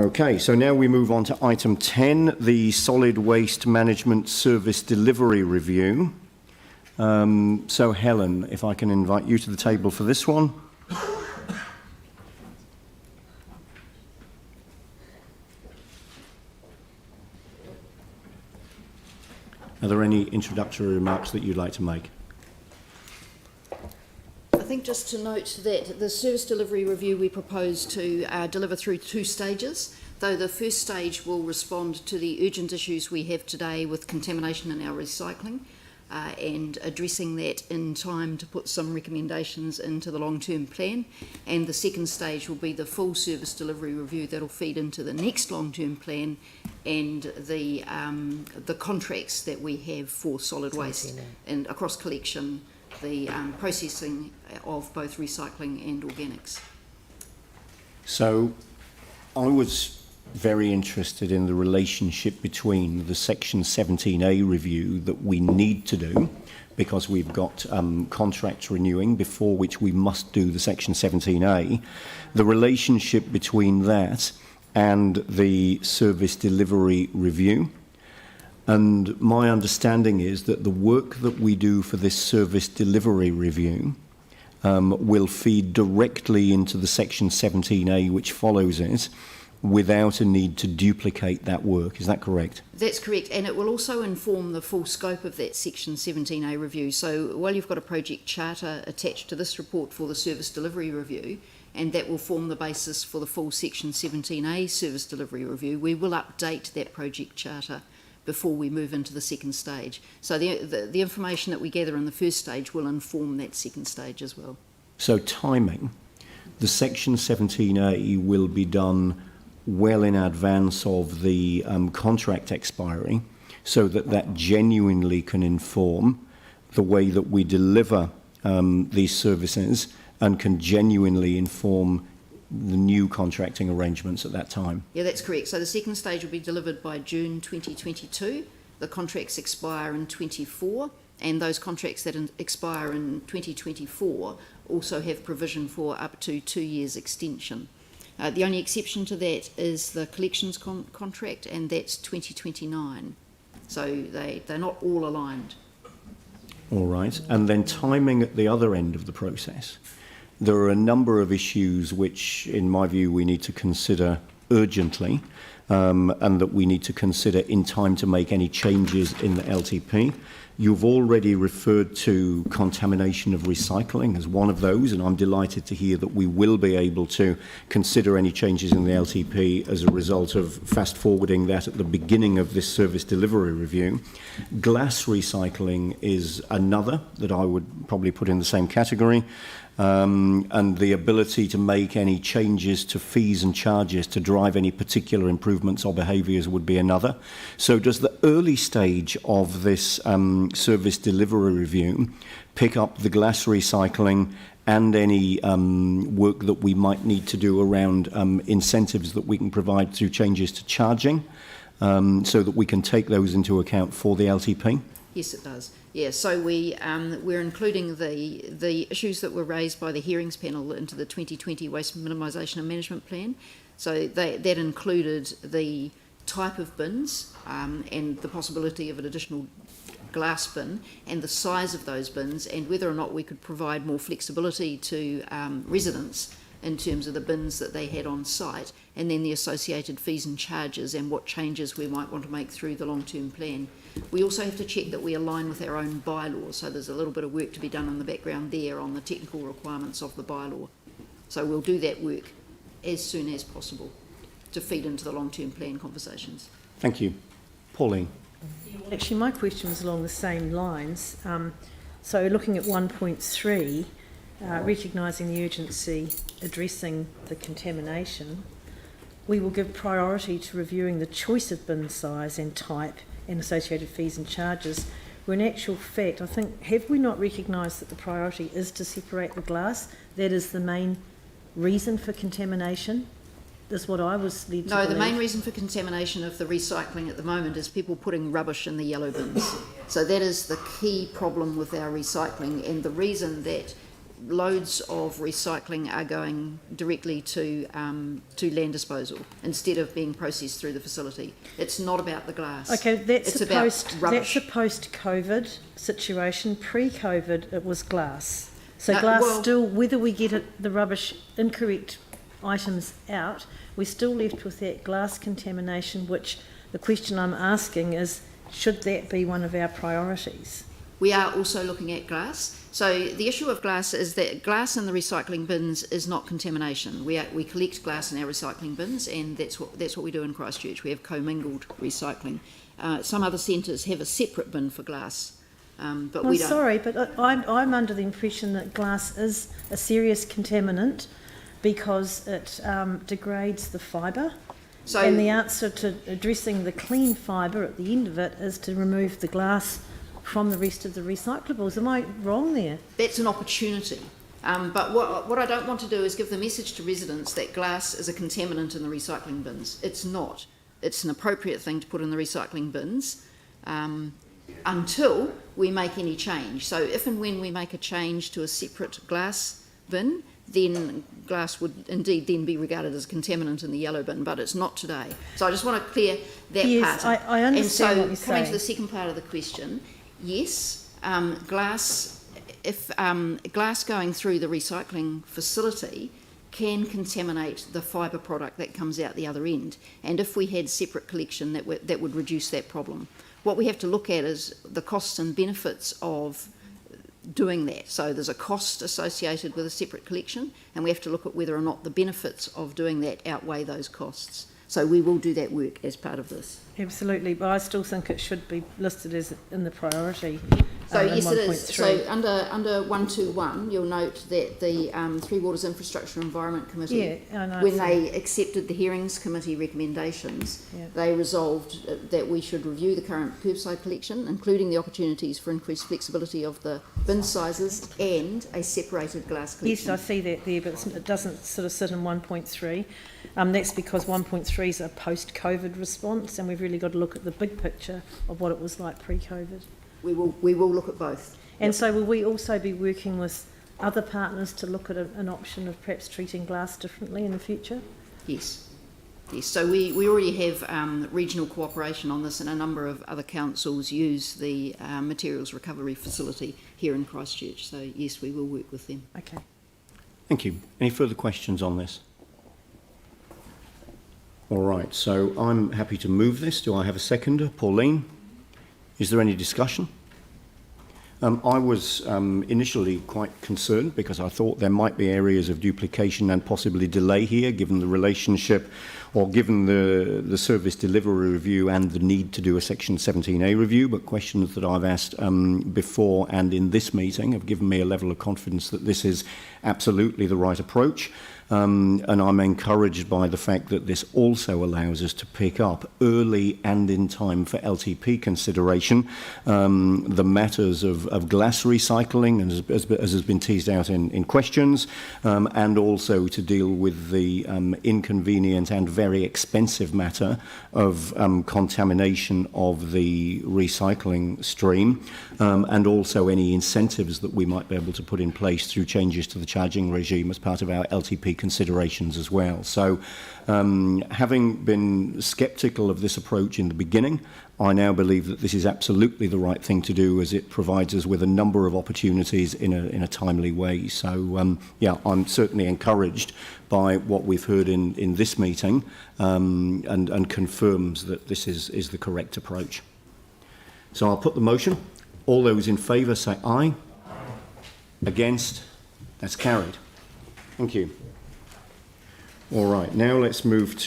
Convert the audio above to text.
Okay, so now we move on to item 10, the Solid Waste Management Service Delivery Review. So Helen, if I can invite you to the table for this one. Are there any introductory remarks that you'd like to make? I think just to note that the service delivery review we propose to deliver through 2 stages, though the first stage will respond to the urgent issues we have today with contamination in our recycling and addressing that in time to put some recommendations into the long-term plan. And the second stage will be the full service delivery review that will feed into the next long-term plan and the contracts that we have for solid waste and across collection, the processing of both recycling and organics. So I was very interested in the relationship between the Section 17A review that we need to do, because we've got contracts renewing, before which we must do the Section 17A, the relationship between that and the service delivery review. And my understanding is that the work that we do for this service delivery review will feed directly into the Section 17A which follows it, without a need to duplicate that work. Is that correct? That's correct, and it will also inform the full scope of that Section 17A review. So while you've got a project charter attached to this report for the service delivery review, and that will form the basis for the full Section 17A service delivery review, we will update that project charter before we move into the second stage. So the information that we gather in the first stage will inform that second stage as well. So timing, the Section 17A will be done well in advance of the contract expiry, so that that genuinely can inform the way that we deliver these services and can genuinely inform the new contracting arrangements at that time. Yeah, that's correct. So the second stage will be delivered by June 2022. The contracts expire in 24, and those contracts that expire in 2024 also have provision for up to 2 years extension. The only exception to that is the collections contract, and that's 2029. So they're not all aligned. All right. And then timing at the other end of the process. There are a number of issues which, in my view, we need to consider urgently, and that we need to consider in time to make any changes in the LTP. You've already referred to contamination of recycling as one of those, and I'm delighted to hear that we will be able to consider any changes in the LTP as a result of fast-forwarding that at the beginning of this service delivery review. Glass recycling is another that I would probably put in the same category. And the ability to make any changes to fees and charges to drive any particular improvements or behaviours would be another. So does the early stage of this service delivery review pick up the glass recycling and any work that we might need to do around incentives that we can provide through changes to charging, so that we can take those into account for the LTP? Yes, it does. Yeah, so we're including the issues that were raised by the hearings panel into the 2020 Waste Minimisation and Management Plan. So that included the type of bins and the possibility of an additional glass bin, and the size of those bins, and whether or not we could provide more flexibility to residents in terms of the bins that they had on site, and then the associated fees and charges and what changes we might want to make through the long-term plan. We also have to check that we align with our own bylaws, so there's a little bit of work to be done in the background there on the technical requirements of the bylaw. So we'll do that work as soon as possible to feed into the long-term plan conversations. Thank you. Pauline. Actually, my question was along the same lines. So looking at 1.3, recognising the urgency, addressing the contamination, we will give priority to reviewing the choice of bin size and type and associated fees and charges, where in actual fact, I think, have we not recognised that the priority is to separate the glass? That is the main reason for contamination? Is what I was led to believe. No, the main reason for contamination of the recycling at the moment is people putting rubbish in the yellow bins. So that is the key problem with our recycling, and the reason that loads of recycling are going directly to land disposal instead of being processed through the facility. It's not about the glass. Okay, that's it's a about post. rubbish. That's a post-COVID situation. Pre-COVID, it was glass. So No, glass well- still, whether we get the rubbish incorrect items out, we're still left with that glass contamination. Which the question I'm asking is, should that be one of our priorities? We are also looking at glass. So the issue of glass is that glass in the recycling bins is not contamination. We collect glass in our recycling bins, and that's what we do in Christchurch. We have commingled recycling. Some other centres have a separate bin for glass, but we don't. Sorry, but I'm under the impression that glass is a serious contaminant because it degrades the fibre. So, and the answer to addressing the clean fibre at the end of it is to remove the glass from the rest of the recyclables. Am I wrong there? that's an opportunity. But what I don't want to do is give the message to residents that glass is a contaminant in the recycling bins. It's not. It's an appropriate thing to put in the recycling bins until we make any change. So if and when we make a change to a separate glass bin, then glass would indeed then be regarded as a contaminant in the yellow bin, but it's not today. So I just want to clear that Yes, part. I understand what you're And so coming to saying. the second part of the question, yes, glass, if glass going through the recycling facility can contaminate the fibre product that comes out the other end. And if we had separate collection, that would reduce that problem. What we have to look at is the costs and benefits of doing that. So there's a cost associated with a separate collection, and we have to look at whether or not the benefits of doing that outweigh those costs. So we will do that work as part of this. Absolutely, but I still think it should be listed as in the priority. So in yes, it is. 1.3. So under 121, you'll note that the Three Waters Infrastructure Environment Committee, Yeah, I know. when they accepted the Hearings Committee recommendations, Yeah. they resolved that we should review the current curbside collection, including the opportunities for increased flexibility of the bin sizes and a separated glass collection. Yes, I see that there, but it doesn't sort of sit in 1.3. That's because 1.3 is a post-COVID response, and we've really got to look at the big picture of what it was like pre-COVID. We will look at both. And so will we also be working with other partners to look at an option of perhaps treating glass differently in the future? Yes. Yes. So we already have regional cooperation on this, and a number of other councils use the materials recovery facility here in Christchurch. So yes, we will work with them. Okay. Thank you. Any further questions on this? All right, so I'm happy to move this. Do I have a seconder? Pauline? Is there any discussion? I was initially quite concerned because I thought there might be areas of duplication and possibly delay here, given the relationship or given the service delivery review and the need to do a Section 17A review, but questions that I've asked before and in this meeting have given me a level of confidence that this is absolutely the right approach. And I'm encouraged by the fact that this also allows us to pick up early and in time for LTP consideration the matters of glass recycling, as has been teased out in questions, and also to deal with the inconvenient and very expensive matter of contamination of the recycling stream, and also any incentives that we might be able to put in place through changes to the charging regime as part of our LTP considerations as well. So having been sceptical of this approach in the beginning, I now believe that this is absolutely the right thing to do, as it provides us with a number of opportunities in a timely way. So yeah, I'm certainly encouraged by what we've heard in this meeting, and confirms that this is the correct approach. So I'll put the motion. All those in favour say aye. Against? That's carried. Thank you. All right, now let's move to